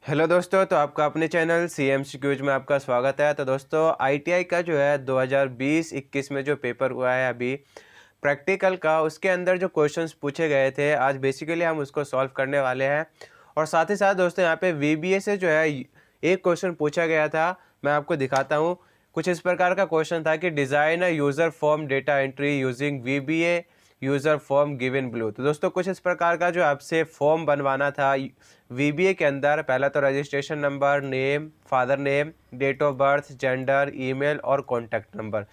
Hello दोस्तों, तो आपका अपने चैनल CMCQs में आपका स्वागत है। तो दोस्तों ITI का जो है 2020-21 में जो पेपर हुआ है अभी प्रैक्टिकल का, उसके अंदर जो क्वेश्चंस पूछे गए थे आज बेसिकली हम उसको सॉल्व करने वाले हैं। और साथ ही साथ दोस्तों यहाँ पे VBA से जो है एक क्वेश्चन पूछा गया था, मैं आपको दिखाता हूँ। कुछ इस प्रकार का क्वेश्चन था कि डिज़ाइन अ user form data entry using VBA user form given blue. तो दोस्तों कुछ इस प्रकार का जो आपसे फॉर्म बनवाना था VBA के अंदर। पहला तो registration number, name, father name, date of birth, gender, email और कॉन्टैक्ट नंबर।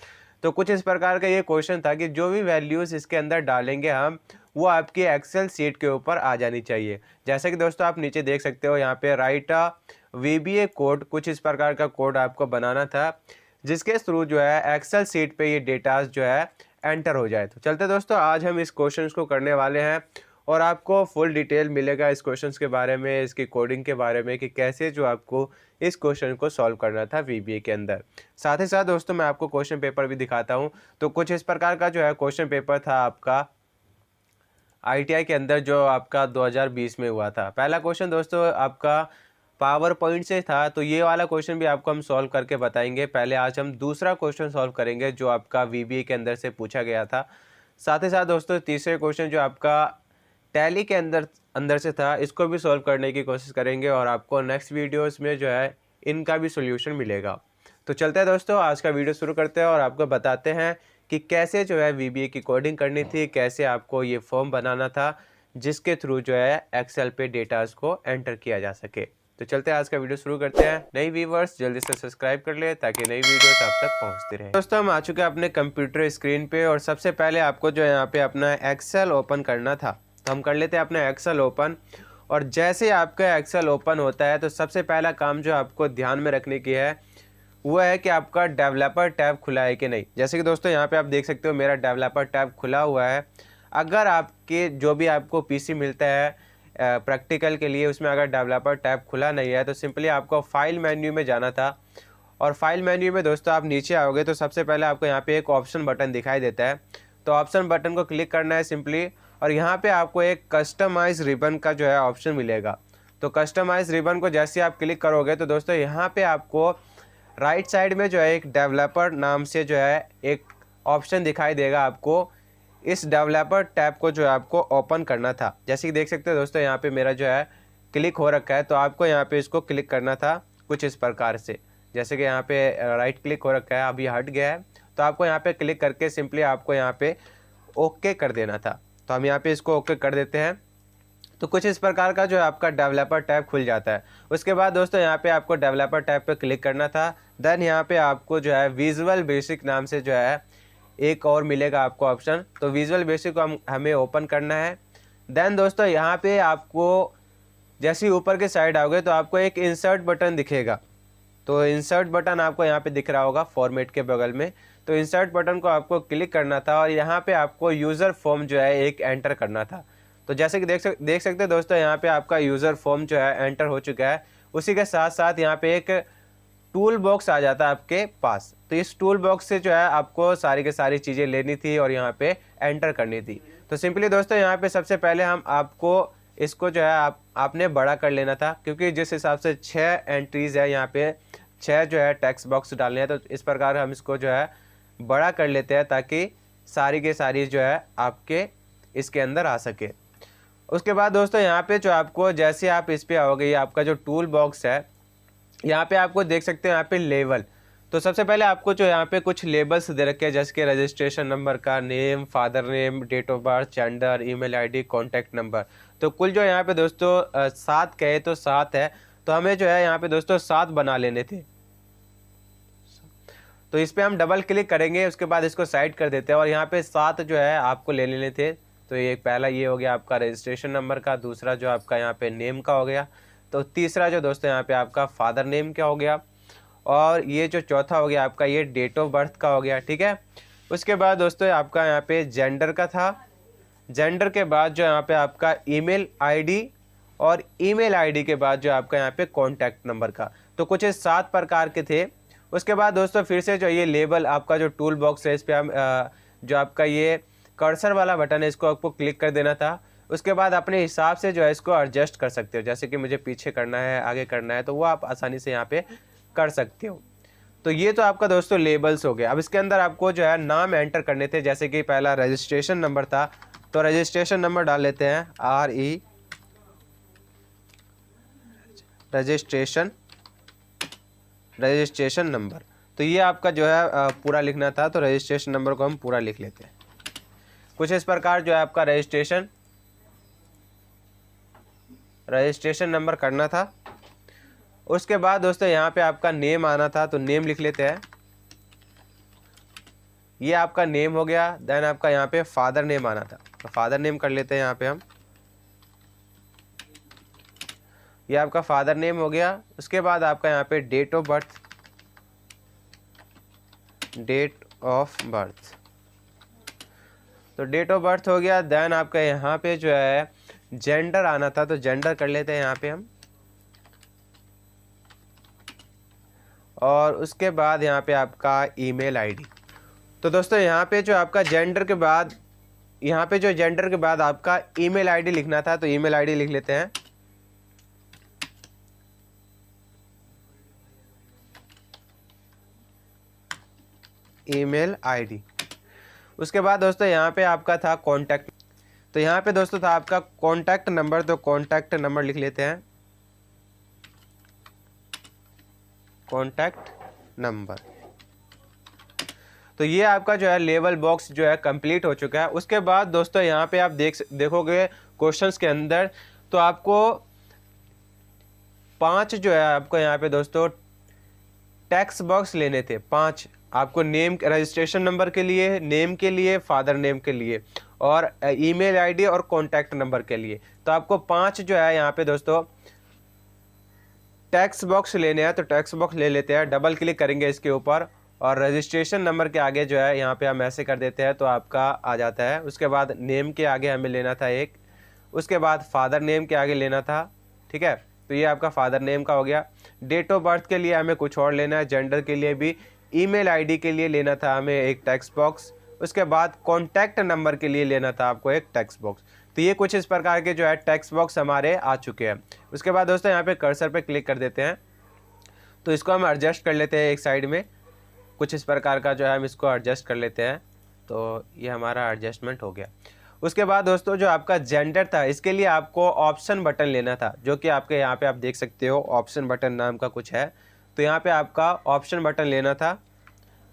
तो कुछ इस प्रकार का ये क्वेश्चन था कि जो भी वैल्यूज़ इसके अंदर डालेंगे हम, वो आपकी एक्सेल सीट के ऊपर आ जानी चाहिए। जैसे कि दोस्तों आप नीचे देख सकते हो, यहाँ पे राइट अ VBA कोड, कुछ इस प्रकार का कोड आपको बनाना था जिसके थ्रू जो है एक्सेल सीट पे ये डेटाज जो है एंटर हो जाए। तो चलते दोस्तों, आज हम इस क्वेश्चन को करने वाले हैं और आपको फुल डिटेल मिलेगा इस क्वेश्चंस के बारे में, इसकी कोडिंग के बारे में कि कैसे जो आपको इस क्वेश्चन को सॉल्व करना था VBA के अंदर। साथ ही साथ दोस्तों मैं आपको क्वेश्चन पेपर भी दिखाता हूं। तो कुछ इस प्रकार का जो है क्वेश्चन पेपर था आपका ITI के अंदर जो आपका 2020 में हुआ था। पहला क्वेश्चन दोस्तों आपका पावर पॉइंट से था, तो ये वाला क्वेश्चन भी आपको हम सॉल्व करके बताएंगे। पहले आज हम दूसरा क्वेश्चन सॉल्व करेंगे जो आपका VBA के अंदर से पूछा गया था। साथ ही साथ दोस्तों तीसरे क्वेश्चन जो आपका टैली के अंदर से था, इसको भी सॉल्व करने की कोशिश करेंगे और आपको नेक्स्ट वीडियोस में जो है इनका भी सॉल्यूशन मिलेगा। तो चलते हैं दोस्तों, आज का वीडियो शुरू करते हैं और आपको बताते हैं कि कैसे जो है VBA की कोडिंग करनी थी, कैसे आपको ये फॉर्म बनाना था जिसके थ्रू जो है एक्सेल पे डेटाज को एंटर किया जा सके। तो चलते हैं, आज का वीडियो शुरू करते हैं। नई व्यूवर्स जल्दी से सब्सक्राइब कर ले ताकि नई वीडियोस आप तक पहुंचती रहे। दोस्तों हम आ चुके हैं अपने कंप्यूटर स्क्रीन पे और सबसे पहले आपको जो है यहाँ पे अपना एक्सेल ओपन करना था। तो हम कर लेते हैं अपना एक्सेल ओपन। और जैसे आपका एक्सेल ओपन होता है तो सबसे पहला काम जो आपको ध्यान में रखने की है वो है कि आपका डेवलपर टैब खुला है कि नहीं। जैसे कि दोस्तों यहाँ पे आप देख सकते हो मेरा डेवलपर टैब खुला हुआ है। अगर आपके जो भी आपको पीसी मिलता है प्रैक्टिकल के लिए, उसमें अगर डेवलपर टैब खुला नहीं है तो सिंपली आपको फाइल मेन्यू में जाना था। और फाइल मेन्यू में दोस्तों आप नीचे आओगे तो सबसे पहले आपको यहाँ पे एक ऑप्शन बटन दिखाई देता है। तो ऑप्शन बटन को क्लिक करना है सिंपली, और यहाँ पे आपको एक कस्टमाइज रिबन का जो है ऑप्शन मिलेगा। तो कस्टमाइज रिबन को जैसे आप क्लिक करोगे तो दोस्तों यहाँ पे आपको राइट साइड में जो है एक डेवलपर नाम से जो है एक ऑप्शन दिखाई देगा। आपको इस डेवलपर टैब को जो है आपको ओपन करना था। जैसे कि देख सकते हो दोस्तों यहाँ पे मेरा जो है क्लिक हो रखा है, तो आपको यहाँ पे इसको क्लिक करना था कुछ इस प्रकार से। जैसे कि यहाँ पे राइट क्लिक हो रखा है, अभी हट गया है, तो आपको यहाँ पे क्लिक करके सिंपली आपको यहाँ पे ओके कर देना था। तो हम यहाँ पे इसको ओके कर देते हैं। तो कुछ इस प्रकार का जो है आपका डेवलपर टैब खुल जाता है। उसके बाद दोस्तों यहाँ पे आपको डेवलपर टैब पे क्लिक करना था। देन यहाँ पे आपको जो है विजुअल बेसिक नाम से जो है एक और मिलेगा आपको ऑप्शन। तो विजुअल बेसिक को हमें ओपन करना है। देन दोस्तों यहाँ पे आपको जैसे ही ऊपर के साइड आओगे तो आपको एक इंसर्ट बटन दिखेगा। तो इंसर्ट बटन आपको यहाँ पे दिख रहा होगा फॉर्मेट के बगल में। तो इंसर्ट बटन को आपको क्लिक करना था और यहाँ पे आपको यूज़र फॉर्म जो है एक एंटर करना था। तो जैसे कि देख सकते हैं दोस्तों यहाँ पे आपका यूज़र फॉर्म जो है एंटर हो चुका है। उसी के साथ साथ यहाँ पे एक टूल बॉक्स आ जाता है आपके पास। तो इस टूल बॉक्स से जो है आपको सारी की सारी चीज़ें लेनी थी और यहाँ पे एंटर करनी थी। तो सिंपली दोस्तों यहाँ पे सबसे पहले हम आपको इसको जो है आपने बड़ा कर लेना था, क्योंकि जिस हिसाब से 6 एंट्रीज़ है यहाँ पे 6 जो है टेक्स्ट बॉक्स डालने हैं। तो इस प्रकार हम इसको जो है बड़ा कर लेते हैं ताकि सारी के सारी जो है आपके इसके अंदर आ सके। उसके बाद दोस्तों यहाँ पे जो आपको जैसे आप इस पे आओगे, ये आपका जो टूल बॉक्स है, यहाँ पे आपको देख सकते हैं यहाँ पे लेवल। तो सबसे पहले आपको जो यहाँ पे कुछ लेबल्स दे रखे हैं, जैसे कि रजिस्ट्रेशन नंबर का, name, father name, date of birth, gender, email ID, contact number. तो कुल जो यहाँ पे दोस्तों 7 कहे तो 7 है। तो हमें जो है यहाँ पे दोस्तों 7 बना लेने थे। तो इस पर हम डबल क्लिक करेंगे, उसके बाद इसको साइड कर देते हैं और यहाँ पे 7 जो है आपको ले लेने थे। तो ये पहला ये हो गया आपका रजिस्ट्रेशन नंबर का, दूसरा जो आपका यहाँ पे नेम का हो गया, तो तीसरा जो दोस्तों यहाँ पे आपका फादर नेम का हो गया, और ये जो चौथा हो गया आपका ये डेट ऑफ बर्थ का हो गया। ठीक है, उसके बाद दोस्तों आपका यहाँ पे जेंडर का था। जेंडर के बाद जो यहाँ पे आपका ईमेल आईडी, और ईमेल आईडी के बाद जो आपका यहाँ पे कॉन्टैक्ट नंबर का। तो कुछ 7 प्रकार के थे। उसके बाद दोस्तों फिर से जो ये लेबल आपका जो टूल बॉक्स है, इस पर हम जो आपका ये कर्सर वाला बटन है इसको आपको क्लिक कर देना था। उसके बाद अपने हिसाब से जो है इसको एडजस्ट कर सकते हो, जैसे कि मुझे पीछे करना है, आगे करना है, तो वो आप आसानी से यहाँ पे कर सकते हो। तो ये तो आपका दोस्तों लेबल्स हो गया। अब इसके अंदर आपको जो है नाम एंटर करने थे, जैसे कि पहला रजिस्ट्रेशन नंबर था, तो रजिस्ट्रेशन नंबर डाल लेते हैं RE रजिस्ट्रेशन नंबर। तो ये आपका जो है पूरा लिखना था, तो रजिस्ट्रेशन नंबर को हम पूरा लिख लेते हैं। कुछ इस प्रकार जो है आपका रजिस्ट्रेशन नंबर करना था। उसके बाद दोस्तों यहाँ पे आपका नेम आना था, तो नेम लिख लेते हैं। ये आपका नेम हो गया। देन आपका यहाँ पे फादर नेम आना था, तो फादर नेम कर लेते हैं यहाँ पे हम। ये आपका फादर नेम हो गया। उसके बाद आपका यहाँ पे डेट ऑफ बर्थ, तो डेट ऑफ बर्थ हो गया। देन आपका यहाँ पे जो है जेंडर आना था, तो जेंडर कर लेते हैं यहाँ पे हम। और उसके बाद यहाँ पे आपका ईमेल आईडी। तो दोस्तों यहाँ पे जो आपका जेंडर के बाद आपका ईमेल आईडी लिखना था, तो ईमेल आईडी लिख लेते हैं। Email ID. उसके बाद दोस्तों यहाँ पे आपका था कॉन्टैक्ट, तो यहाँ पे दोस्तों था आपका कॉन्टैक्ट नंबर, तो कॉन्टैक्ट नंबर लिख लेते हैं, कॉन्टैक्ट नंबर। तो ये आपका जो है लेवल बॉक्स जो है कंप्लीट हो चुका है। उसके बाद दोस्तों यहाँ पे आप देखोगे क्वेश्चंस के अंदर, तो आपको 5 जो है आपको यहाँ पे दोस्तों टेक्स्ट बॉक्स लेने थे। 5 आपको नेम, रजिस्ट्रेशन नंबर के लिए, नेम के लिए, फादर नेम के लिए, और ईमेल आईडी और कॉन्टैक्ट नंबर के लिए। तो आपको 5 जो है यहाँ पे दोस्तों टेक्स्ट बॉक्स लेने हैं। तो टेक्स्ट बॉक्स ले लेते हैं, डबल क्लिक करेंगे इसके ऊपर, और रजिस्ट्रेशन नंबर के आगे जो है यहाँ पे हम ऐसे कर देते हैं, तो आपका आ जाता है। उसके बाद नेम के आगे हमें लेना था एक, उसके बाद फादर नेम के आगे लेना था, ठीक है। तो ये आपका फादर नेम का हो गया। डेट ऑफ बर्थ के लिए हमें कुछ और लेना है, जेंडर के लिए भी, ईमेल आईडी के लिए लेना था हमें एक टेक्स्ट बॉक्स, उसके बाद कॉन्टैक्ट नंबर के लिए लेना था आपको एक टेक्स्ट बॉक्स। तो ये कुछ इस प्रकार के जो है टेक्स्ट बॉक्स हमारे आ चुके हैं। उसके बाद दोस्तों यहाँ पे कर्सर पे क्लिक कर देते हैं, तो इसको हम एडजस्ट कर लेते हैं एक साइड में, कुछ इस प्रकार का जो है हम इसको एडजस्ट कर लेते हैं। तो ये हमारा एडजस्टमेंट हो गया। उसके बाद दोस्तों जो आपका जेंडर था, इसके लिए आपको ऑप्शन बटन लेना था, जो कि आपके यहाँ पे आप देख सकते हो ऑप्शन बटन नाम का कुछ है। तो यहाँ पे आपका ऑप्शन बटन लेना था।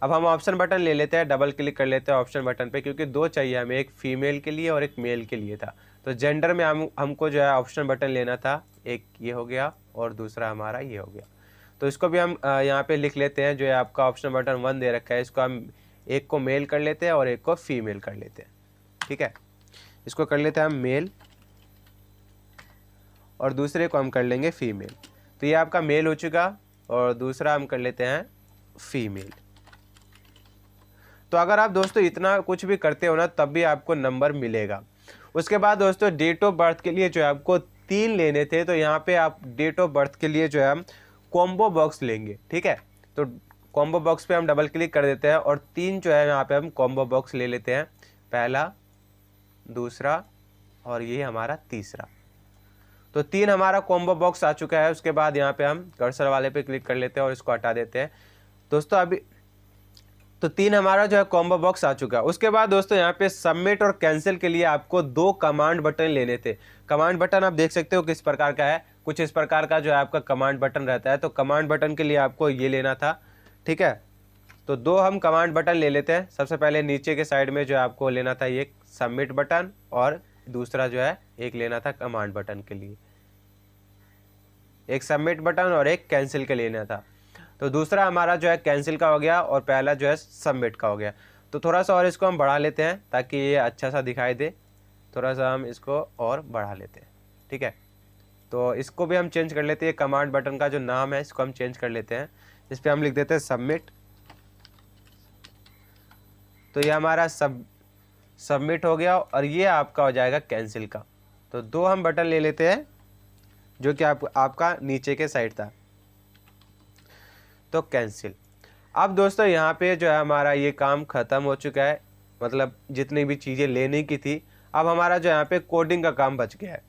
अब हम ऑप्शन बटन ले लेते हैं, डबल क्लिक कर लेते हैं ऑप्शन बटन पे, क्योंकि 2 चाहिए हमें, एक फीमेल के लिए और एक मेल के लिए था। तो जेंडर में हमको जो है ऑप्शन बटन लेना था, एक ये हो गया और दूसरा हमारा ये हो गया। तो इसको भी हम यहाँ पे लिख लेते हैं, जो है आपका ऑप्शन बटन 1 दे रखा है, इसको हम एक को मेल कर लेते हैं और एक को फीमेल कर लेते हैं, ठीक है। इसको कर लेते हैं हम मेल और दूसरे को हम कर लेंगे फीमेल। तो ये आपका मेल हो चुका और दूसरा हम कर लेते हैं फीमेल। तो अगर आप दोस्तों इतना कुछ भी करते हो ना, तब भी आपको नंबर मिलेगा। उसके बाद दोस्तों डेट ऑफ बर्थ के लिए जो है आपको 3 लेने थे, तो यहाँ पे आप डेट ऑफ बर्थ के लिए जो है हम कॉम्बो बॉक्स लेंगे, ठीक है। तो कॉम्बो बॉक्स पे हम डबल क्लिक कर देते हैं और 3 जो है यहाँ पे हम कॉम्बो बॉक्स ले लेते हैं, पहला, दूसरा और ये हमारा तीसरा। तो 3 हमारा कॉम्बो बॉक्स आ चुका है। उसके बाद यहाँ पे हम कर्सर वाले पे क्लिक कर लेते हैं और इसको हटा देते हैं दोस्तों। अभी तो 3 हमारा जो है कॉम्बो बॉक्स आ चुका है। उसके बाद दोस्तों यहाँ पे सबमिट और कैंसिल के लिए आपको 2 कमांड बटन लेने थे। कमांड बटन आप देख सकते हो किस प्रकार का है, कुछ इस प्रकार का जो है आपका कमांड बटन रहता है। तो कमांड बटन के लिए आपको ये लेना था, ठीक है। तो 2 हम कमांड बटन ले लेते हैं। सबसे पहले नीचे के साइड में जो है आपको लेना था ये सबमिट बटन, और दूसरा जो है एक लेना था कमांड बटन के लिए, एक सबमिट बटन और एक कैंसिल के लेना था। तो दूसरा हमारा जो है कैंसिल का हो गया और पहला जो है सबमिट का हो गया। तो थोड़ा सा और इसको हम बढ़ा लेते हैं ताकि ये अच्छा सा दिखाई दे, थोड़ा सा हम इसको और बढ़ा लेते हैं, ठीक है। तो इसको भी हम चेंज कर लेते हैं, कमांड बटन का जो नाम है इसको हम चेंज कर लेते हैं, इस पर हम लिख देते हैं सबमिट। तो ये हमारा सबमिट हो गया और ये आपका हो जाएगा कैंसिल का। तो 2 हम बटन ले लेते हैं जो कि आपका नीचे के साइड था, तो कैंसिल। अब दोस्तों यहाँ पे जो है हमारा ये काम ख़त्म हो चुका है, मतलब जितनी भी चीज़ें लेने की थी। अब हमारा जो यहाँ पे कोडिंग का काम बच गया है।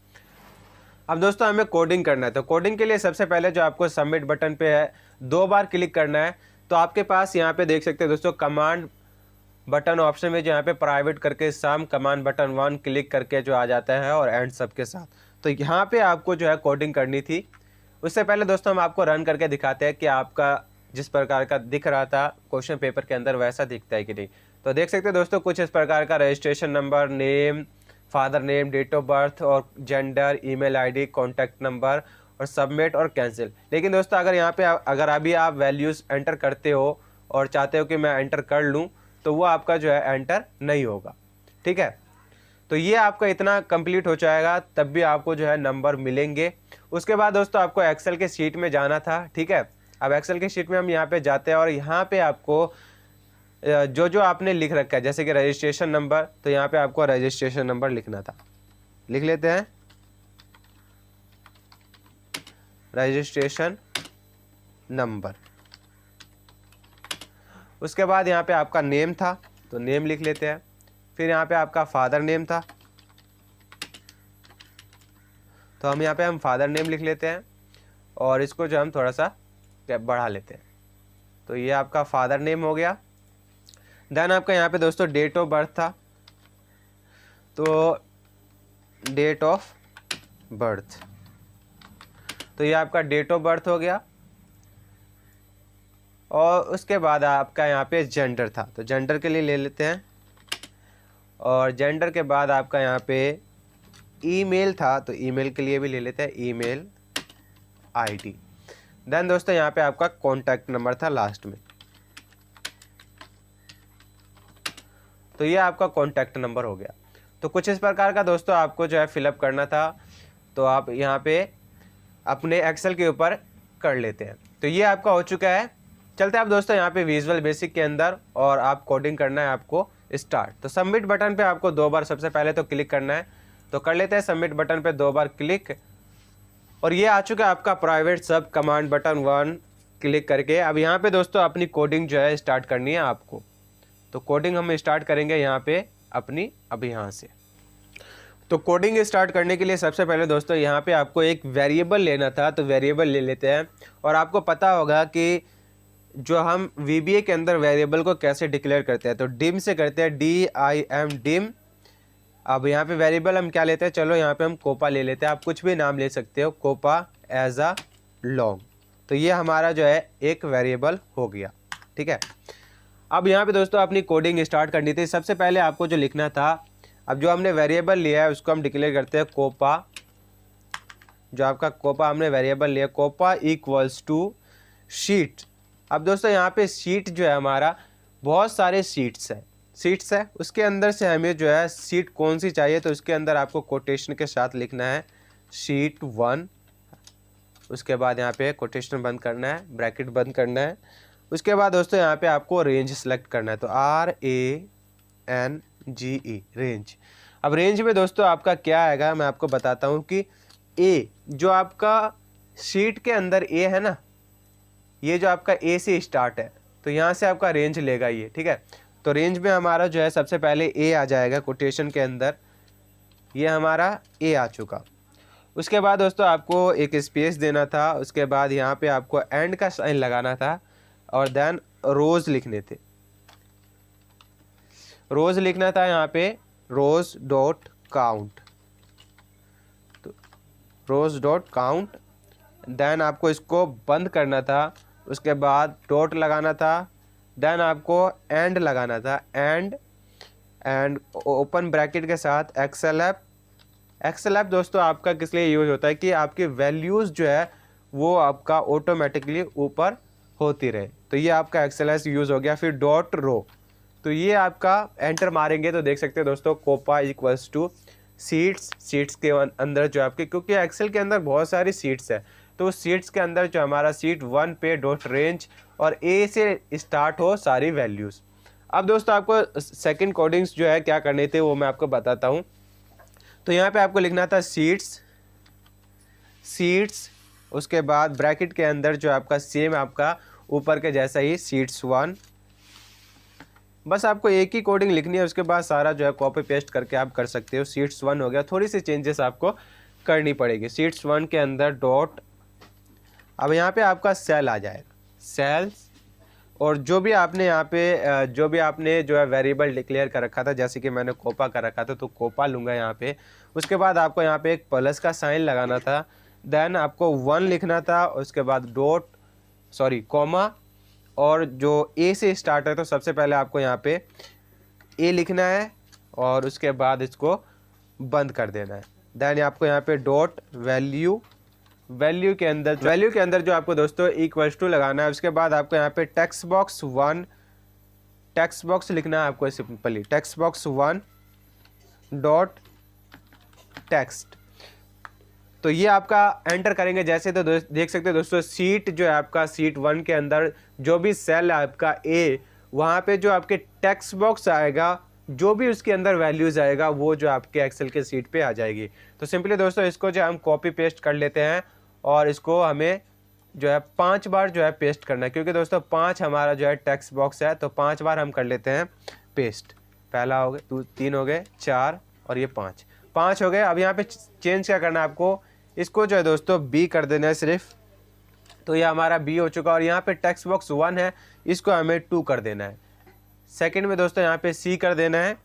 अब दोस्तों हमें कोडिंग करना है, तो कोडिंग के लिए सबसे पहले जो आपको सबमिट बटन पे है 2 बार क्लिक करना है। तो आपके पास यहाँ पे देख सकते हैं दोस्तों कमांड बटन ऑप्शन में जो यहाँ पे प्राइवेट करके सम कमांड बटन 1 क्लिक करके जो आ जाता है और एंड सब के साथ। तो यहाँ पे आपको जो है कोडिंग करनी थी। उससे पहले दोस्तों हम आपको रन करके दिखाते हैं कि आपका जिस प्रकार का दिख रहा था क्वेश्चन पेपर के अंदर वैसा दिखता है कि नहीं। तो देख सकते हैं दोस्तों कुछ इस प्रकार का registration number, name, father name, date of birth और gender, email ID, contact number और सबमिट और कैंसिल। लेकिन दोस्तों अगर यहाँ पे अगर अभी आप वैल्यूज़ एंटर करते हो और चाहते हो कि मैं एंटर कर लूँ तो वो आपका जो है एंटर नहीं होगा, ठीक है। तो ये आपका इतना कंप्लीट हो जाएगा तब भी आपको जो है नंबर मिलेंगे। उसके बाद दोस्तों आपको एक्सेल के शीट में जाना था, ठीक है। अब एक्सेल के शीट में हम यहाँ पे जाते हैं और यहाँ पे आपको जो जो आपने लिख रखा है जैसे कि रजिस्ट्रेशन नंबर, तो यहाँ पे आपको रजिस्ट्रेशन नंबर लिखना था। लिख लेते हैं रजिस्ट्रेशन नंबर। उसके बाद यहाँ पे आपका नेम था तो नेम लिख लेते हैं। फिर यहाँ पे आपका फादर नेम था तो हम यहाँ पे फादर नेम लिख लेते हैं और इसको जो हम थोड़ा सा बढ़ा लेते हैं। तो ये आपका फादर नेम हो गया। देन आपका यहाँ पे दोस्तों डेट ऑफ बर्थ था तो डेट ऑफ बर्थ, तो ये आपका डेट ऑफ बर्थ हो गया। और उसके बाद आपका यहाँ पे जेंडर था तो जेंडर के लिए ले लेते हैं। और जेंडर के बाद आपका यहाँ पे ईमेल था तो ईमेल के लिए भी ले लेते हैं, ईमेल आईडी। देन दोस्तों यहाँ पे आपका कॉन्टैक्ट नंबर था लास्ट में, तो ये आपका कॉन्टैक्ट नंबर हो गया। तो कुछ इस प्रकार का दोस्तों आपको जो है फिलअप करना था। तो आप यहाँ पे अपने एक्सेल के ऊपर कर लेते हैं। तो ये आपका हो चुका है। चलते हैं आप दोस्तों यहाँ पे विजुअल बेसिक के अंदर और आप कोडिंग करना है आपको स्टार्ट। तो सबमिट बटन पे आपको 2 बार सबसे पहले तो क्लिक करना है। तो कर लेते हैं सबमिट बटन पे 2 बार क्लिक और ये आ चुका है आपका प्राइवेट सब कमांड बटन 1 क्लिक करके। अब यहाँ पे दोस्तों अपनी कोडिंग जो है स्टार्ट करनी है आपको। तो कोडिंग हम स्टार्ट करेंगे यहाँ पे अपनी अब यहाँ से। तो कोडिंग स्टार्ट करने के लिए सबसे पहले दोस्तों यहाँ पे आपको एक वेरिएबल लेना था तो वेरिएबल ले लेते हैं। और आपको पता होगा कि जो हम VBA के अंदर वेरिएबल को कैसे डिक्लेयर करते हैं तो डिम से करते हैं, DIM डिम। अब यहाँ पे वेरिएबल हम क्या लेते हैं, चलो यहाँ पे हम कोपा ले लेते हैं। आप कुछ भी नाम ले सकते हो, कोपा एज अ लॉन्ग। तो ये हमारा जो है एक वेरिएबल हो गया, ठीक है। अब यहाँ पे दोस्तों अपनी कोडिंग स्टार्ट करनी थी। सबसे पहले आपको जो लिखना था, अब जो हमने वेरिएबल लिया है उसको हम डिक्लेयर करते हैं कोपा। जो आपका कोपा हमने वेरिएबल लिया कोपा इक्वल्स टू शीट। अब दोस्तों यहाँ पे शीट जो है हमारा बहुत सारे शीट्स है उसके अंदर से हमें जो है शीट कौन सी चाहिए तो उसके अंदर आपको कोटेशन के साथ लिखना है शीट 1। उसके बाद यहाँ पे कोटेशन बंद करना है, ब्रैकेट बंद करना है। उसके बाद दोस्तों यहाँ पे आपको रेंज सेलेक्ट करना है तो RANGE रेंज। अब रेंज में दोस्तों आपका क्या आएगा मैं आपको बताता हूँ कि A जो आपका शीट के अंदर A है ना, ये जो आपका A से स्टार्ट है तो यहाँ से आपका रेंज लेगा ये, ठीक है। तो रेंज में हमारा जो है सबसे पहले A आ जाएगा कोटेशन के अंदर, ये हमारा A आ चुका। उसके बाद दोस्तों आपको एक स्पेस देना था। उसके बाद यहाँ पे आपको एंड का साइन लगाना था और देन रोज लिखने थे, रोज लिखना था यहाँ पे रोज डॉट काउंट, तो रोज डॉट काउंट। देन आपको इसको बंद करना था। उसके बाद डॉट लगाना था। देन आपको एंड लगाना था, एंड ओपन ब्रैकेट के साथ एक्सएलएफ दोस्तों आपका किस लिए यूज होता है कि आपकी वैल्यूज़ जो है वो आपका ऑटोमेटिकली ऊपर होती रहे। तो ये आपका एक्सएलएफ यूज़ हो गया। फिर डॉट रो, तो ये आपका एंटर मारेंगे तो देख सकते हैं दोस्तों कोपा इक्वल्स टू सीट्स के अंदर जो आपके, क्योंकि एक्सेल के अंदर बहुत सारी सीट्स है तो उस सीट्स के अंदर जो हमारा सीट 1 पे डॉट रेंज और A से स्टार्ट हो सारी वैल्यूज़। अब दोस्तों आपको सेकंड कोडिंग्स जो है क्या करने थे वो मैं आपको बताता हूँ। तो यहाँ पे आपको लिखना था सीट्स। उसके बाद ब्रैकेट के अंदर जो आपका सेम आपका ऊपर के जैसा ही सीट्स 1 बस आपको एक ही कोडिंग लिखनी है, उसके बाद सारा जो है कॉपी पेस्ट करके आप कर सकते हो। शीट्स 1 हो गया, थोड़ी सी चेंजेस आपको करनी पड़ेगी। शीट्स 1 के अंदर डॉट, अब यहाँ पे आपका सेल आ जाएगा, सेल्स, और जो भी आपने यहाँ पे जो है वेरिएबल डिक्लेयर कर रखा था, जैसे कि मैंने कोपा कर रखा था तो कोपा लूँगा यहाँ पे। उसके बाद आपको यहाँ पे एक प्लस का साइन लगाना था, देन आपको 1 लिखना था, उसके बाद कॉमा, और जो ए से स्टार्ट है तो सबसे पहले आपको यहाँ पे ए लिखना है और उसके बाद इसको बंद कर देना है। देन आपको यहाँ पे डॉट वैल्यू के अंदर जो आपको दोस्तों इक्वल्स टू लगाना है। उसके बाद आपको यहाँ पे टेक्स्ट बॉक्स लिखना है आपको, simply text box 1 dot text. तो ये आपका एंटर करेंगे जैसे, तो देख सकते हो दोस्तों सीट जो है आपका, शीट 1 के अंदर जो भी सेल है आपका ए, वहाँ पे जो आपके टेक्स्ट बॉक्स आएगा, जो भी उसके अंदर वैल्यूज आएगा वो जो आपके एक्सेल के सीट पे आ जाएगी। तो सिंपली दोस्तों इसको जो हम कॉपी पेस्ट कर लेते हैं और इसको हमें जो है 5 बार जो है पेस्ट करना है, क्योंकि दोस्तों 5 हमारा जो है टेक्स्ट बॉक्स है, तो 5 बार हम कर लेते हैं पेस्ट। पहला हो गया, 3 हो गए, 4 और ये 5 हो गए। अब यहाँ पे चेंज क्या करना है आपको, इसको जो है दोस्तों बी कर देना है सिर्फ, तो ये हमारा बी हो चुका। और यहाँ पे टेक्स्ट बॉक्स 1 है, इसको हमें 2 कर देना है। सेकंड में दोस्तों यहाँ पे सी कर देना है,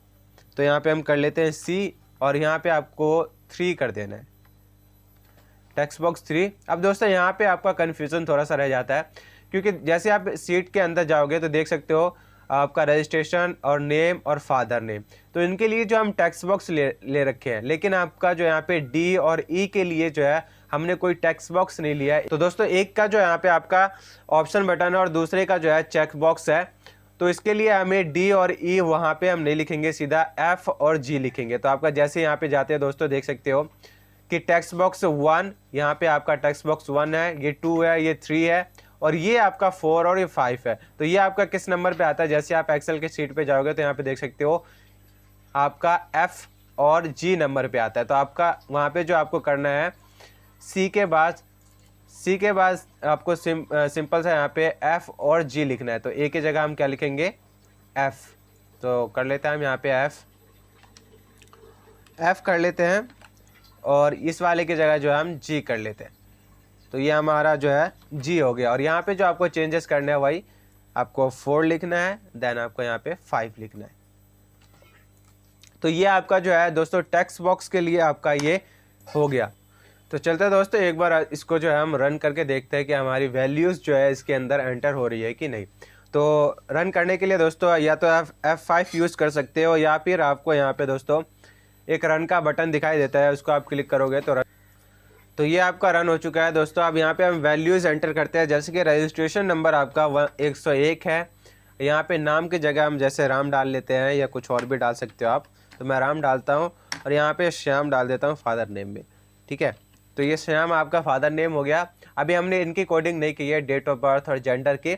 तो यहाँ पे हम कर लेते हैं सी, और यहाँ पे आपको 3 कर देना है, टेक्स्ट बॉक्स 3। अब दोस्तों यहाँ पे आपका कन्फ्यूज़न थोड़ा सा रह जाता है, क्योंकि जैसे आप सीट के अंदर जाओगे तो देख सकते हो आपका रजिस्ट्रेशन और नेम और फादर नेम, तो इनके लिए जो हम टेक्स्ट बॉक्स ले रखे हैं, लेकिन आपका जो यहाँ पे डी और ई के लिए जो है हमने कोई टेक्स्ट बॉक्स नहीं लिया है। तो दोस्तों एक का जो यहाँ पे आपका ऑप्शन बटन है और दूसरे का जो है चेक बॉक्स है, तो इसके लिए हमें डी और ई वहाँ पे हम नहीं लिखेंगे, सीधा एफ और जी लिखेंगे। तो आपका जैसे यहाँ पे जाते हैं दोस्तों देख सकते हो कि टेक्स्ट बॉक्स 1, यहाँ पे आपका टेक्स्ट बॉक्स 1 है, ये 2 है, ये 3 है, और ये आपका 4 और ये 5 है। तो ये आपका किस नंबर पे आता है, जैसे आप एक्सेल के शीट पे जाओगे तो यहाँ पे देख सकते हो आपका एफ और जी नंबर पे आता है। तो आपका वहाँ पे जो आपको करना है, सी के बाद आपको सिंपल सा यहाँ पे एफ और जी लिखना है। तो ए की जगह हम क्या लिखेंगे, एफ, तो कर लेते हैं हम यहाँ पे एफ कर लेते हैं, और इस वाले की जगह जो है हम जी कर लेते हैं। तो ये हमारा जो है जी हो गया। और यहाँ पे जो आपको चेंजेस करने हैं वही आपको 4 लिखना है, देन आपको यहाँ पे 5 लिखना है। तो ये आपका जो है दोस्तों टेक्स्ट बॉक्स के लिए आपका ये हो गया। तो चलते हैं दोस्तों एक बार इसको जो है हम रन करके देखते हैं कि हमारी वैल्यूज़ जो है इसके अंदर एंटर हो रही है कि नहीं। तो रन करने के लिए दोस्तों या तो आप F5 यूज़ कर सकते हो, या फिर आपको यहाँ पे दोस्तों एक रन का बटन दिखाई देता है, उसको आप क्लिक करोगे तो तो ये आपका रन हो चुका है दोस्तों। अब यहाँ पे हम वैल्यूज़ एंटर करते हैं, जैसे कि रजिस्ट्रेशन नंबर आपका 101 है। यहाँ पे नाम की जगह हम जैसे राम डाल लेते हैं, या कुछ और भी डाल सकते हो आप, तो मैं राम डालता हूँ, और यहाँ पे श्याम डाल देता हूँ फादर नेम में, ठीक है। तो ये श्याम आपका फादर नेम हो गया। अभी हमने इनकी कोडिंग नहीं की है, डेट ऑफ बर्थ और जेंडर की।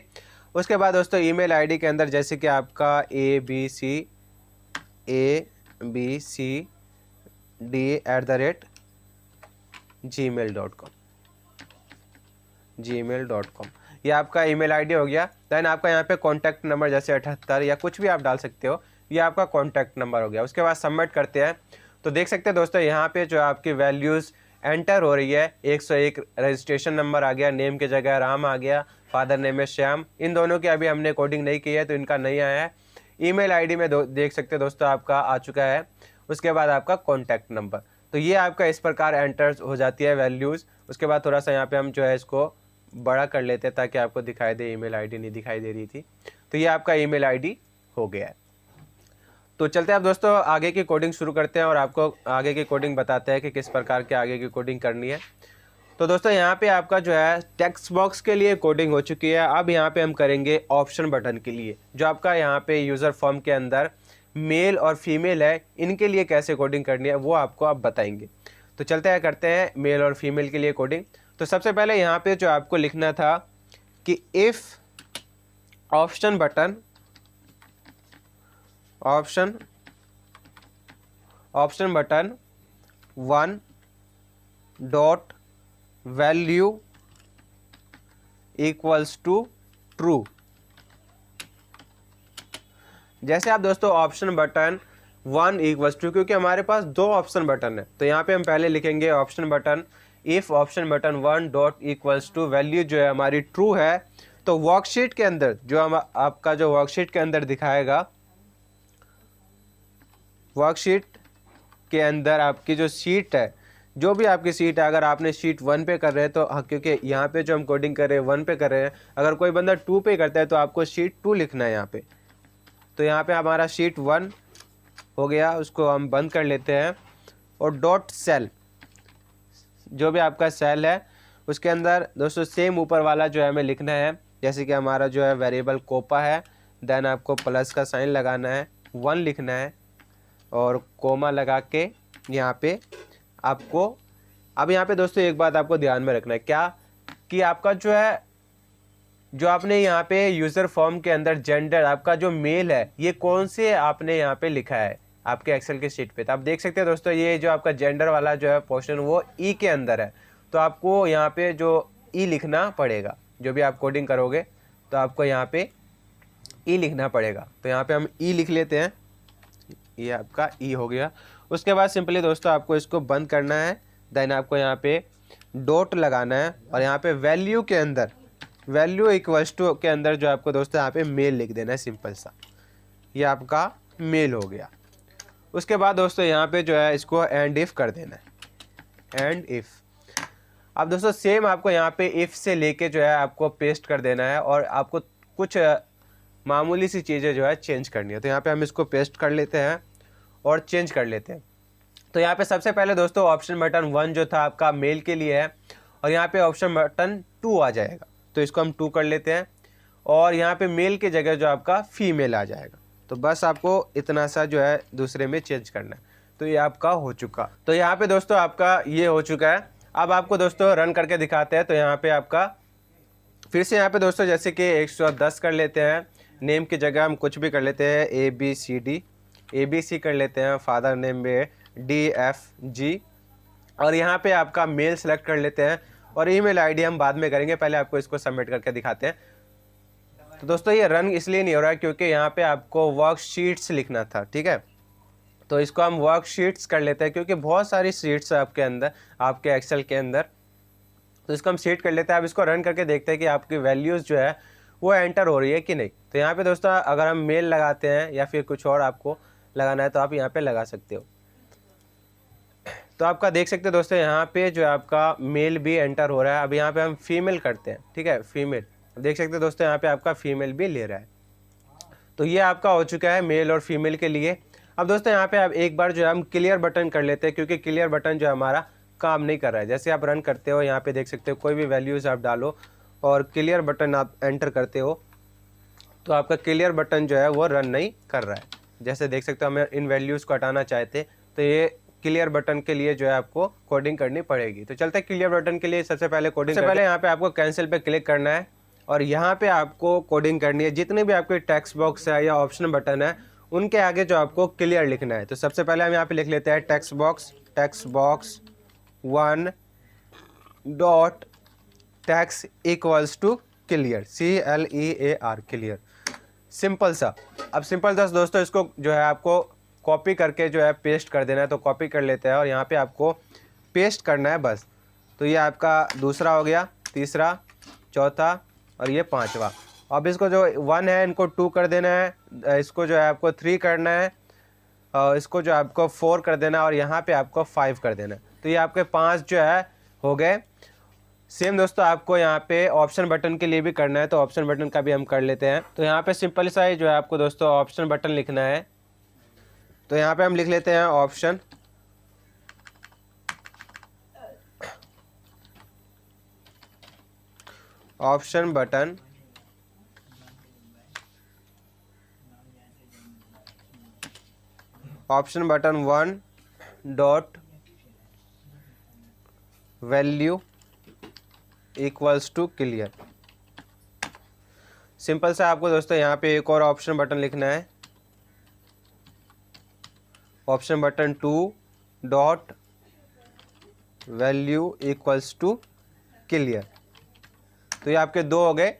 उसके बाद दोस्तों ईमेल आईडी के अंदर जैसे कि आपका abcd@gmail.com ये आपका ईमेल आईडी हो गया। देन आपका यहाँ पे कॉन्टैक्ट नंबर जैसे 78 या कुछ भी आप डाल सकते हो, ये आपका कॉन्टैक्ट नंबर हो गया। उसके बाद सबमिट करते हैं, तो देख सकते हैं दोस्तों यहाँ पे जो आपकी वैल्यूज़ एंटर हो रही है, 101 रजिस्ट्रेशन नंबर आ गया, नेम की जगह राम आ गया, फादर नेम है श्याम। इन दोनों की अभी हमने कोडिंग नहीं की है तो इनका नहीं आया है। ईमेल आईडी में देख सकते हैं दोस्तों आपका आ चुका है। उसके बाद आपका कॉन्टैक्ट नंबर, तो ये आपका इस प्रकार एंटर हो जाती है वैल्यूज़। उसके बाद थोड़ा सा यहाँ पे हम जो है इसको बड़ा कर लेते हैं ताकि आपको दिखाई दे, ईमेल आईडी नहीं दिखाई दे रही थी। तो ये आपका ईमेल आईडी हो गया है। तो चलते हैं अब दोस्तों आगे की कोडिंग शुरू करते हैं और आपको आगे की कोडिंग बताते हैं कि किस प्रकार के आगे की कोडिंग करनी है। तो दोस्तों यहाँ पे आपका जो है टेक्स्ट बॉक्स के लिए कोडिंग हो चुकी है। अब यहाँ पे हम करेंगे ऑप्शन बटन के लिए, जो आपका यहाँ पे यूज़र फॉर्म के अंदर मेल और फीमेल है, इनके लिए कैसे कोडिंग करनी है वो आपको आप बताएंगे। तो चलते हैं करते हैं मेल और फीमेल के लिए कोडिंग। तो सबसे पहले यहाँ पे जो आपको लिखना था कि if option button button 1 dot value equals to true, जैसे आप दोस्तों ऑप्शन बटन 1 इक्वल्स टू, क्योंकि हमारे पास 2 ऑप्शन बटन है तो यहाँ पे हम पहले लिखेंगे option button if option button 1 dot equals to value जो है हमारी ट्रू है, तो वर्कशीट के अंदर जो हम आपका जो वर्कशीट के अंदर दिखाएगा, वर्कशीट के अंदर आपकी जो शीट है, जो भी आपकी शीट है, अगर आपने शीट 1 पे कर रहे हैं तो क्योंकि यहाँ पे जो हम कोडिंग कर रहे हैं 1 पे कर रहे हैं, अगर कोई बंदा 2 पे करता है तो आपको शीट 2 लिखना है यहाँ पे। तो यहाँ पे हमारा शीट 1 हो गया, उसको हम बंद कर लेते हैं। और डॉट सेल, जो भी आपका सेल है उसके अंदर दोस्तों सेम ऊपर वाला जो है हमें लिखना है, जैसे कि हमारा जो है वेरिएबल कोपा है, देन आपको प्लस का साइन लगाना है, 1 लिखना है और कोमा लगा के यहाँ पे आपको। अब यहाँ पे दोस्तों एक बात आपको ध्यान में रखना है, क्या कि आपका जो है, जो आपने यहाँ पे यूज़र फॉर्म के अंदर जेंडर आपका जो मेल है, ये कौन से आपने यहाँ पे लिखा है आपके एक्सेल के शीट पे। तो आप देख सकते हैं दोस्तों, ये जो आपका जेंडर वाला जो है पोर्शन वो ई के अंदर है, तो आपको यहाँ पे जो ई लिखना पड़ेगा। जो भी आप कोडिंग करोगे तो आपको यहाँ पे ई लिखना पड़ेगा। तो यहाँ पे हम ई लिख लेते हैं, ये आपका ई हो गया। उसके बाद सिंपली दोस्तों आपको इसको बंद करना है, देन आपको यहाँ पे डॉट लगाना है और यहाँ पे वैल्यू के अंदर, वैल्यू इक्वल्स टू के अंदर जो आपको दोस्तों यहाँ पे मेल लिख देना है, सिंपल सा, ये आपका मेल हो गया। उसके बाद दोस्तों यहाँ पे जो है इसको एंड इफ कर देना है, एंड इफ। अब दोस्तों सेम आपको यहाँ पे इफ से लेके जो है आपको पेस्ट कर देना है और आपको कुछ मामूली सी चीज़ें जो है चेंज करनी है। तो यहाँ पे हम इसको पेस्ट कर लेते हैं और चेंज कर लेते हैं। तो यहाँ पे सबसे पहले दोस्तों ऑप्शन बटन 1 जो था आपका मेल के लिए है और यहाँ पे ऑप्शन बटन 2 आ जाएगा, तो इसको हम 2 कर लेते हैं और यहाँ पे मेल की जगह जो आपका फीमेल आ जाएगा। तो बस आपको इतना सा जो है दूसरे में चेंज करना है। तो ये आपका हो चुका। तो यहाँ पे दोस्तों आपका ये हो चुका है। अब आपको दोस्तों रन करके दिखाते हैं। तो यहाँ पे आपका फिर से यहाँ पे दोस्तों जैसे कि 110 कर लेते हैं, नेम की जगह हम कुछ भी कर लेते हैं, ABCD, ABC कर लेते हैं, फादर नेम में DFG और यहाँ पे आपका मेल सेलेक्ट कर लेते हैं और ईमेल आईडी हम बाद में करेंगे, पहले आपको इसको सबमिट करके दिखाते हैं। तो दोस्तों ये रन इसलिए नहीं हो रहा है क्योंकि यहाँ पे आपको वर्कशीट्स लिखना था, ठीक है। तो इसको हम वर्कशीट्स कर लेते हैं क्योंकि बहुत सारी शीट्स है आपके अंदर, आपके एक्सेल के अंदर। तो इसको हम शीट कर लेते हैं। अब इसको रन करके देखते हैं कि आपकी वैल्यूज़ जो है वो एंटर हो रही है कि नहीं। तो यहाँ पे दोस्तों अगर हम मेल लगाते हैं या फिर कुछ और आपको लगाना है तो आप यहाँ पे लगा सकते हो। तो आपका देख सकते हो दोस्तों यहाँ पे जो आपका मेल भी एंटर हो रहा है। अब यहाँ पे हम फीमेल करते हैं, ठीक है, फीमेल। देख सकते हो दोस्तों यहाँ पे आपका फीमेल भी ले रहा है। तो ये आपका हो चुका है मेल और फीमेल के लिए। अब दोस्तों यहाँ पे आप एक बार जो है हम क्लियर बटन कर लेते हैं क्योंकि क्लियर बटन जो हमारा काम नहीं कर रहा है। जैसे आप रन करते हो यहाँ पे देख सकते हो कोई भी वैल्यूज़ आप डालो और क्लियर बटन आप एंटर करते हो तो आपका क्लियर बटन जो है वो रन नहीं कर रहा है। जैसे देख सकते हो हमें इन वैल्यूज़ को हटाना चाहते तो ये क्लियर बटन के लिए जो है आपको कोडिंग करनी पड़ेगी। तो चलते हैं क्लियर बटन के लिए। सबसे पहले कोडिंग, सबसे पहले यहाँ पे आपको कैंसिल पे क्लिक करना है और यहाँ पे आपको कोडिंग करनी है। जितने भी आपके टेक्स्ट बॉक्स है या ऑप्शन बटन है उनके आगे जो आपको क्लियर लिखना है। तो सबसे पहले हम यहाँ पे लिख लेते हैं text box 1 dot text equals to clear, CLEAR, clear, simple सा। अब सिंपल सा दोस्तों इसको जो है आपको कॉपी करके जो है पेस्ट कर देना है। तो कॉपी कर लेते हैं और यहाँ पे आपको पेस्ट करना है बस। तो ये आपका दूसरा हो गया, तीसरा, चौथा और ये पांचवा। अब इसको जो 1 है इनको 2 कर देना है, इसको जो है आपको 3 करना है और इसको जो आपको 4 कर देना है और यहाँ पे आपको 5 कर देना है। तो ये आपके 5 जो है हो गए। सेम दोस्तों आपको यहाँ पे ऑप्शन बटन के लिए भी करना है, तो ऑप्शन बटन का भी हम कर लेते हैं। तो यहाँ पे सिंपल सा ही जो है आपको दोस्तों ऑप्शन बटन लिखना है। तो यहाँ पे हम लिख लेते हैं option button option button 1 dot value equals to clear. Simple सा आपको दोस्तों यहाँ पे एक और ऑप्शन बटन लिखना है, option button 2 dot value equals to clear. तो ये आपके 2 हो गए।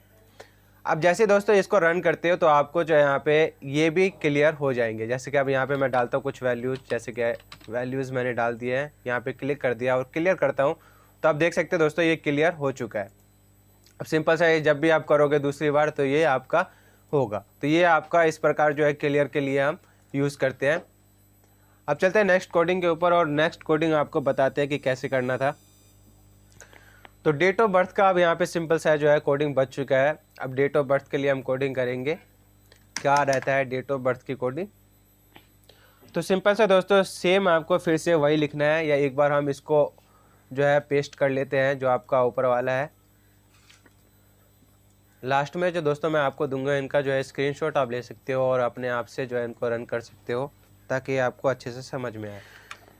अब जैसे दोस्तों इसको रन करते हो तो आपको जो है यहाँ पे ये भी क्लियर हो जाएंगे। जैसे कि अब यहाँ पे मैं डालता हूँ कुछ वैल्यूज़, जैसे कि वैल्यूज़ मैंने डाल दिए हैं, यहाँ पे क्लिक कर दिया और क्लियर करता हूँ तो आप देख सकते हैं दोस्तों ये क्लियर हो चुका है। अब सिंपल सा ये जब भी आप करोगे दूसरी बार तो ये आपका होगा। तो ये आपका इस प्रकार जो है क्लियर के लिए हम यूज़ करते हैं। अब चलते हैं नेक्स्ट कोडिंग के ऊपर और नेक्स्ट कोडिंग आपको बताते हैं कि कैसे करना था। तो डेट ऑफ बर्थ का अब यहाँ पे सिंपल सा जो है कोडिंग बच चुका है। अब डेट ऑफ बर्थ के लिए हम कोडिंग करेंगे। क्या रहता है डेट ऑफ बर्थ की कोडिंग? तो सिंपल सा दोस्तों सेम आपको फिर से वही लिखना है, या एक बार हम इसको जो है पेस्ट कर लेते हैं जो आपका ऊपर वाला है। लास्ट में जो दोस्तों मैं आपको दूंगा इनका जो है स्क्रीनशॉट आप ले सकते हो और अपने आप से जो है इनको रन कर सकते हो ताकि आपको अच्छे से समझ में आए।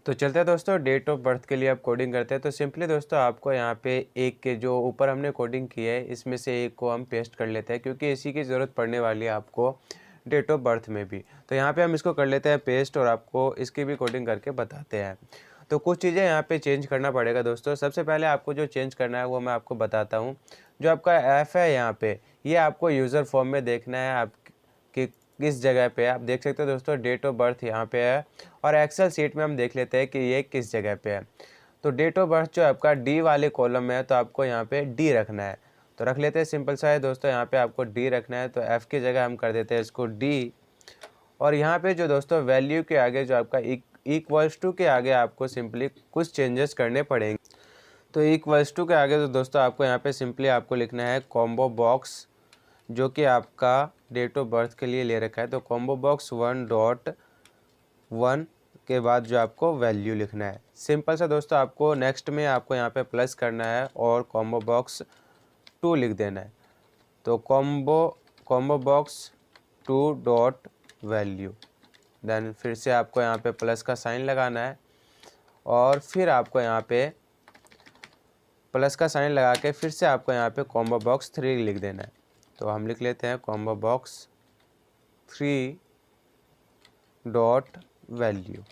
तो चलते हैं दोस्तों डेट ऑफ बर्थ के लिए आप कोडिंग करते हैं। तो सिंपली दोस्तों आपको यहाँ पे एक के जो ऊपर हमने कोडिंग की है इसमें से एक को हम पेस्ट कर लेते हैं, क्योंकि इसी की ज़रूरत पड़ने वाली है आपको डेट ऑफ बर्थ में भी। तो यहाँ पे हम इसको कर लेते हैं पेस्ट और आपको इसकी भी कोडिंग करके बताते हैं। तो कुछ चीज़ें यहाँ पे चेंज करना पड़ेगा दोस्तों। सबसे पहले आपको जो चेंज करना है वो मैं आपको बताता हूँ। जो आपका एफ है यहाँ पे, ये आपको यूज़र फॉर्म में देखना है आप कि किस जगह पे है। आप देख सकते हो दोस्तों डेट ऑफ बर्थ यहाँ पे है और एक्सेल सीट में हम देख लेते हैं कि ये किस जगह पे है। तो डेट ऑफ बर्थ जो आपका डी वाले कॉलम में है तो आपको यहाँ पे डी रखना है। तो रख लेते हैं, सिंपल सा है दोस्तों, यहाँ पे आपको डी रखना है। तो एफ़ की जगह हम कर देते हैं इसको डी। और यहाँ पे जो दोस्तों वैल्यू के आगे जो आपका इक्वल्स टू के आगे आपको सिंपली कुछ चेंजेस करने पड़ेंगे। तो इक्वल्स टू के आगे तो दोस्तों आपको यहाँ पे सिंपली आपको लिखना है कॉम्बो बॉक्स, जो कि आपका डेट ऑफ बर्थ के लिए ले रखा है। तो कॉम्बो बॉक्स 1.1 के बाद जो आपको वैल्यू लिखना है। सिंपल सा दोस्तों आपको नेक्स्ट में आपको यहाँ पे प्लस करना है और कॉम्बो बॉक्स 2 लिख देना है। तो combo box 2 dot value, then फिर से आपको यहाँ पे प्लस का साइन लगाना है और फिर आपको यहाँ पे प्लस का साइन लगा के फिर से आपको यहाँ पे कॉम्बो बॉक्स 3 लिख देना है। तो हम लिख लेते हैं कॉम्बो बॉक्स 3 डॉट वैल्यू।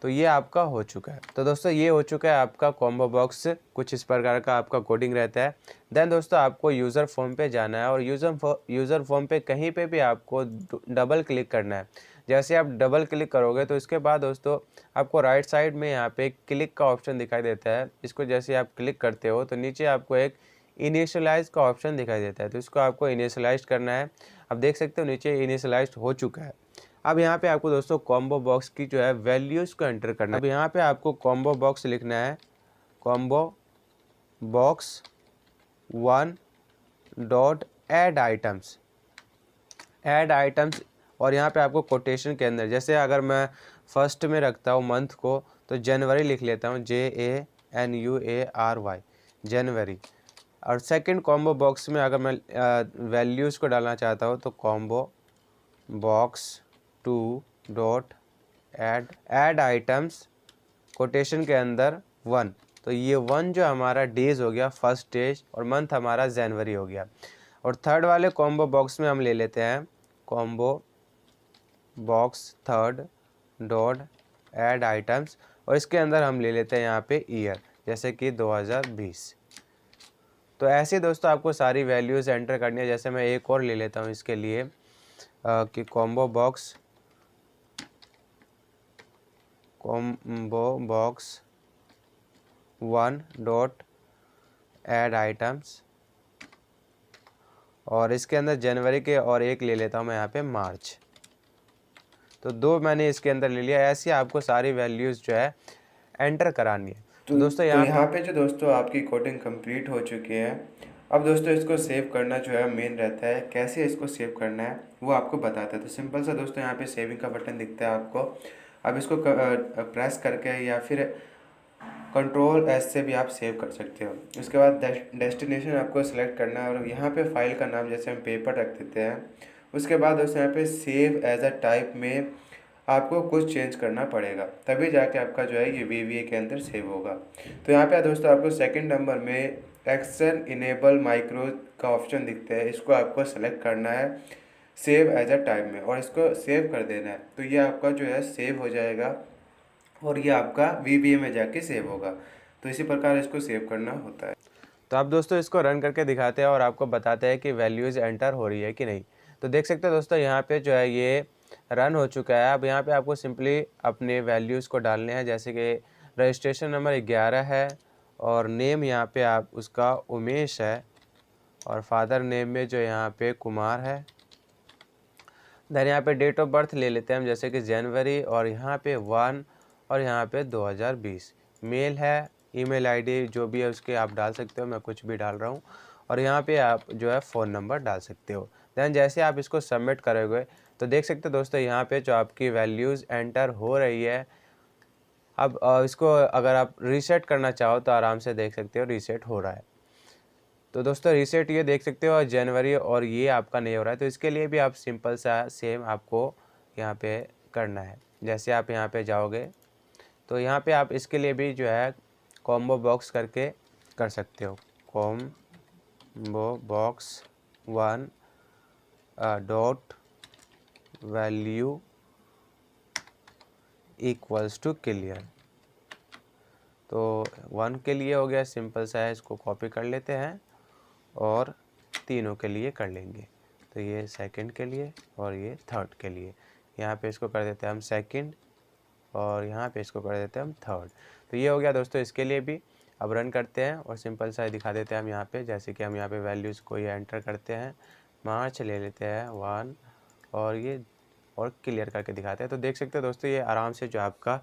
तो ये आपका हो चुका है। तो दोस्तों ये हो चुका है आपका कॉम्बो बॉक्स, कुछ इस प्रकार का आपका कोडिंग रहता है। देन दोस्तों आपको यूज़र फॉर्म पे जाना है और यूज़र फॉर्म पे कहीं पे भी आपको डबल क्लिक करना है। जैसे आप डबल क्लिक करोगे तो इसके बाद दोस्तों आपको राइट साइड में यहाँ पे क्लिक का ऑप्शन दिखाई देता है। इसको जैसे आप क्लिक करते हो तो नीचे आपको एक इनिशियलाइज का ऑप्शन दिखाई देता है। तो इसको आपको इनिशियलाइज करना है। अब देख सकते हो नीचे इनिशियलाइज हो चुका है। अब यहाँ पे आपको दोस्तों कॉम्बो बॉक्स की जो है वैल्यूज़ को एंटर करना है। अब यहाँ पे आपको कॉम्बो बॉक्स लिखना है combo box 1 dot add items और यहाँ पे आपको कोटेशन के अंदर, जैसे अगर मैं फर्स्ट में रखता हूँ मंथ को तो जनवरी लिख लेता हूँ, JANUARY जनवरी। और सेकंड कॉम्बो बॉक्स में अगर मैं वैल्यूज़ को डालना चाहता हूँ तो combo box 2 dot add items quotation के अंदर 1। तो ये 1 जो हमारा डेज हो गया, फर्स्ट डेज, और मंथ हमारा जनवरी हो गया। और थर्ड वाले कॉम्बो बॉक्स में हम ले लेते हैं combo box 3 dot add items और इसके अंदर हम ले लेते हैं यहाँ पे ईयर, जैसे कि 2020। तो ऐसे दोस्तों आपको सारी वैल्यूज़ एंटर करनी है। जैसे मैं एक और ले लेता हूँ इसके लिए कि combo box 1 dot add items और इसके अंदर जनवरी के और एक ले लेता हूँ मैं यहाँ पे मार्च। तो 2 मैंने इसके अंदर ले लिया। ऐसे आपको सारी वैल्यूज़ जो है एंटर करानी है। तो दोस्तों यहाँ पे जो दोस्तों आपकी कोडिंग कंप्लीट हो चुकी है। अब दोस्तों इसको सेव करना जो है मेन रहता है। कैसे इसको सेव करना है वो आपको बताता है। तो सिंपल सा दोस्तों यहाँ पे सेविंग का बटन दिखता है आपको। अब इसको प्रेस करके या फिर कंट्रोल एस से भी आप सेव कर सकते हो। उसके बाद डेस्टिनेशन आपको सेलेक्ट करना है और यहाँ पे फाइल का नाम जैसे हम पेपर रख देते हैं। उसके बाद दोस्तों यहाँ पे सेव एज अ टाइप में आपको कुछ चेंज करना पड़ेगा, तभी जाके आपका जो है ये VBA के अंदर सेव होगा। तो यहाँ पे दोस्तों आपको सेकंड नंबर में एक्शन इनेबल माइक्रो का ऑप्शन दिखता है। इसको आपको सेलेक्ट करना है सेव एज अ टाइप में और इसको सेव कर देना है। तो ये आपका जो है सेव हो जाएगा और ये आपका VBA में जाके सेव होगा। तो इसी प्रकार इसको सेव करना होता है। तो आप दोस्तों इसको रन करके दिखाते हैं और आपको बताते हैं कि वैल्यूज़ एंटर हो रही है कि नहीं। तो देख सकते हैं दोस्तों यहाँ पे जो है ये रन हो चुका है। अब यहाँ पे आपको सिंपली अपने वैल्यूज़ को डालने हैं, जैसे कि रजिस्ट्रेशन नंबर 11 है और नेम यहाँ पे आप उसका उमेश है और फादर नेम में जो यहाँ पे कुमार है। देन यहाँ पे डेट ऑफ बर्थ ले लेते हैं हम, जैसे कि जनवरी और यहाँ पे 1 और यहाँ पे 2020। मेल है, ईमेल आईडी जो भी है उसके आप डाल सकते हो, मैं कुछ भी डाल रहा हूँ। और यहाँ पे आप जो है फ़ोन नंबर डाल सकते हो। देन जैसे आप इसको सबमिट करोगे तो देख सकते हो दोस्तों यहाँ पे जो आपकी वैल्यूज़ एंटर हो रही है। अब इसको अगर आप रीसेट करना चाहो तो आराम से देख सकते हो रीसेट हो रहा है। तो दोस्तों रीसेट ये देख सकते हो जनवरी और ये आपका नहीं हो रहा है, तो इसके लिए भी आप सिंपल सा सेम आपको यहाँ पे करना है। जैसे आप यहाँ पे जाओगे तो यहाँ पे आप इसके लिए भी जो है कॉम्बो बॉक्स करके कर सकते हो। Combo box 1 dot value equals to clear. तो 1 के लिए हो गया, सिंपल सा है, इसको कॉपी कर लेते हैं और तीनों के लिए कर लेंगे। तो ये सेकंड के लिए और ये थर्ड के लिए, यहाँ पे इसको कर देते हैं हम सेकंड और यहाँ पे इसको कर देते हैं हम थर्ड। तो ये हो गया दोस्तों इसके लिए भी। अब रन करते हैं और सिंपल सा दिखा देते हैं हम यहाँ पे, जैसे कि हम यहाँ पे वैल्यूज़ को ये एंटर करते हैं। मार्च ले लेते हैं 1 और ये और क्लियर करके दिखाते हैं। तो देख सकते हैं दोस्तों ये आराम से जो आपका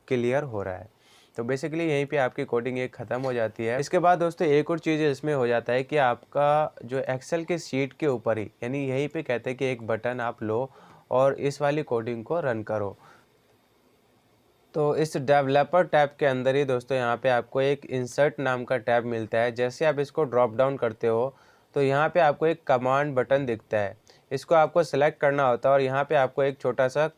क्लियर हो रहा है। तो बेसिकली यहीं पे आपकी कोडिंग एक ख़त्म हो जाती है। इसके बाद दोस्तों एक और चीज़ इसमें हो जाता है कि आपका जो एक्सेल के शीट के ऊपर ही, यानी यहीं पे कहते हैं कि एक बटन आप लो और इस वाली कोडिंग को रन करो। तो इस डेवलपर टैब के अंदर ही दोस्तों यहाँ पे आपको एक इंसर्ट नाम का टैब मिलता है। जैसे आप इसको ड्रॉप डाउन करते हो तो यहाँ पे आपको एक कमांड बटन दिखता है, इसको आपको सेलेक्ट करना होता है और यहाँ पे आपको एक छोटा सा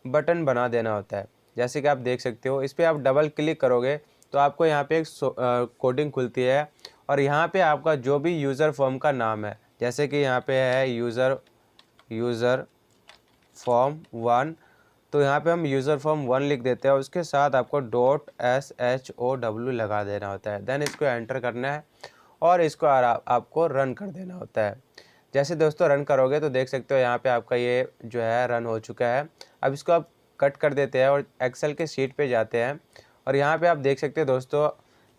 बटन बना देना होता है। जैसे कि आप देख सकते हो, इस पर आप डबल क्लिक करोगे तो आपको यहाँ पे एक कोडिंग खुलती है और यहाँ पे आपका जो भी यूज़र फॉर्म का नाम है, जैसे कि यहाँ पे है यूज़र फॉर्म 1, तो यहाँ पे हम यूज़र फॉर्म 1 लिख देते हैं और उसके साथ आपको .show लगा देना होता है। देन इसको एंटर करना है और इसको आपको रन कर देना होता है। जैसे दोस्तों रन करोगे तो देख सकते हो यहाँ पे आपका ये जो है रन हो चुका है। अब इसको आप कट कर देते हैं और एक्सेल के शीट पे जाते हैं और यहाँ पे आप देख सकते हैं दोस्तों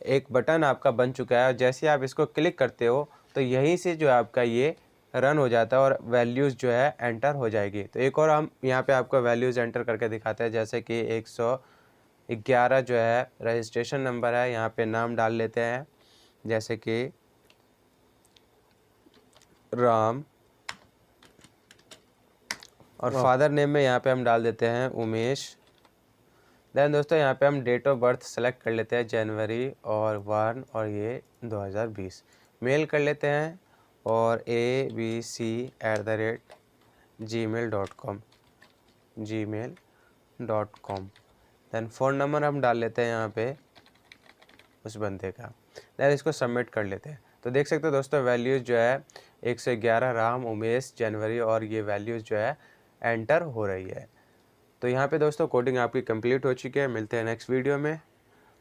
एक बटन आपका बन चुका है और जैसे आप इसको क्लिक करते हो तो यहीं से जो आपका ये रन हो जाता है और वैल्यूज़ जो है एंटर हो जाएगी। तो एक और हम यहाँ पे आपको वैल्यूज़ एंटर करके दिखाते हैं, जैसे कि 111 जो है रजिस्ट्रेशन नंबर है, यहाँ पे नाम डाल लेते हैं जैसे कि राम और फादर नेम में यहाँ पे हम डाल देते हैं उमेश। देन दोस्तों यहाँ पे हम डेट ऑफ बर्थ सेलेक्ट कर लेते हैं जनवरी और 1 और ये 2020। मेल कर लेते हैं और abc@gmail.com। देन फ़ोन नंबर हम डाल लेते हैं यहाँ पे उस बंदे का। देन इसको सबमिट कर लेते हैं। तो देख सकते हो दोस्तों वैल्यूज़ जो है 111 राम उमेश जनवरी और ये वैल्यूज़ जो है एंटर हो रही है। तो यहाँ पे दोस्तों कोडिंग आपकी कंप्लीट हो चुकी है। मिलते हैं नेक्स्ट वीडियो में।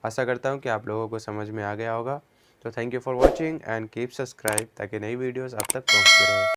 आशा करता हूँ कि आप लोगों को समझ में आ गया होगा। तो thank you for watching and keep subscribe ताकि नई वीडियोस आप तक पहुँचती रहे।